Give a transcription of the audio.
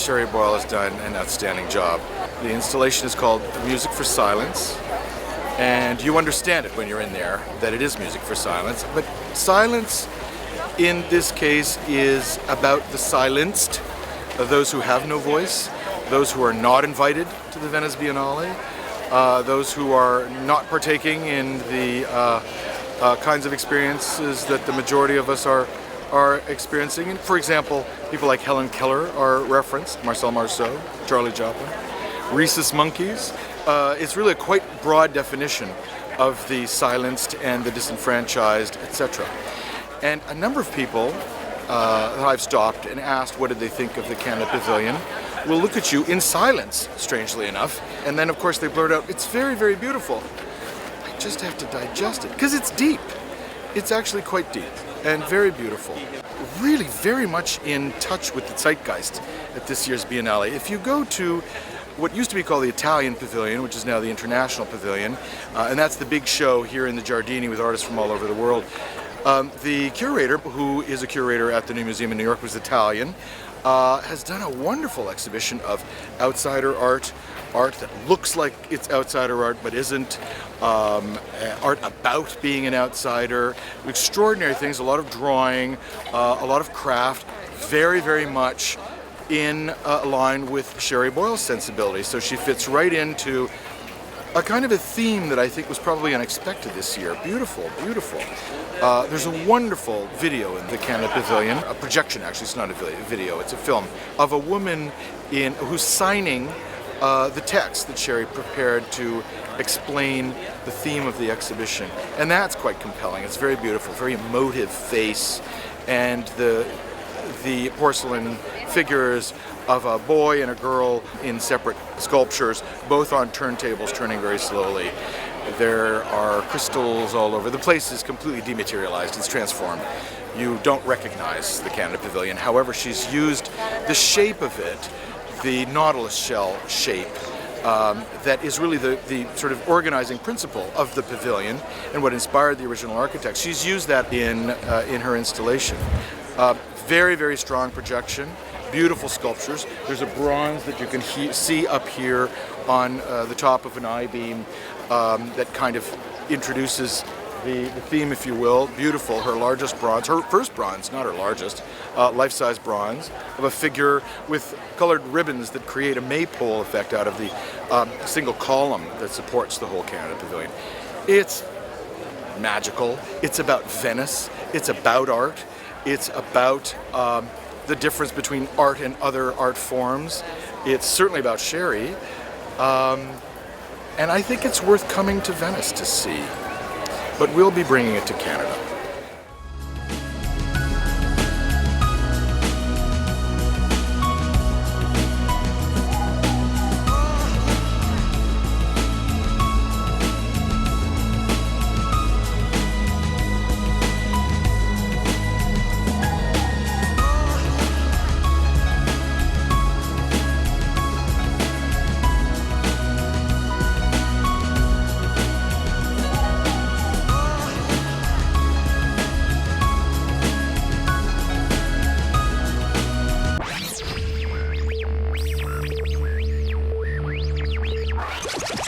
Shary Boyle has done an outstanding job. The installation is called Music for Silence, and you understand it when you're in there that it is music for silence, but silence in this case is about the silenced, those who have no voice, those who are not invited to the Venice Biennale, those who are not partaking in the kinds of experiences that the majority of us are experiencing. And for example, people like Helen Keller are referenced, Marcel Marceau, Charlie Chaplin, rhesus monkeys. It's really a quite broad definition of the silenced and the disenfranchised, etc. And a number of people that I've stopped and asked what did they think of the Canada Pavilion will look at you in silence, strangely enough, and then of course they blurt out, "It's very, very beautiful." I just have to digest it, because it's deep. It's actually quite deep and very beautiful. Really very much in touch with the zeitgeist at this year's Biennale. If you go to what used to be called the Italian Pavilion, which is now the International Pavilion, and that's the big show here in the Giardini with artists from all over the world. The curator, who is a curator at the New Museum in New York, was Italian, has done a wonderful exhibition of outsider art that looks like it's outsider art but isn't, art about being an outsider, extraordinary things, a lot of drawing, a lot of craft, very, very much in line with Shary Boyle's sensibility. So she fits right into a kind of a theme that I think was probably unexpected this year. Beautiful, beautiful. There's a wonderful video in the Canada Pavilion, a projection actually, it's not a video, it's a film, of a woman who's signing the text that Shary prepared to explain the theme of the exhibition. And that's quite compelling. It's very beautiful, very emotive face, and the porcelain figures of a boy and a girl in separate sculptures, both on turntables turning very slowly. There are crystals all over. The place is completely dematerialized. It's transformed. You don't recognize the Canada Pavilion. However, she's used the shape of it, the nautilus shell shape, that is really the sort of organizing principle of the pavilion and what inspired the original architects. She's used that in her installation. Very, very strong projection. Beautiful sculptures. There's a bronze that you can see up here on the top of an I-beam that kind of introduces the theme, if you will. Beautiful. Her largest bronze, her first bronze, not her largest, life-size bronze of a figure with colored ribbons that create a maypole effect out of the single column that supports the whole Canada Pavilion. It's magical. It's about Venice. It's about art. It's about the difference between art and other art forms. It's certainly about Shary, and I think it's worth coming to Venice to see. But we'll be bringing it to Canada.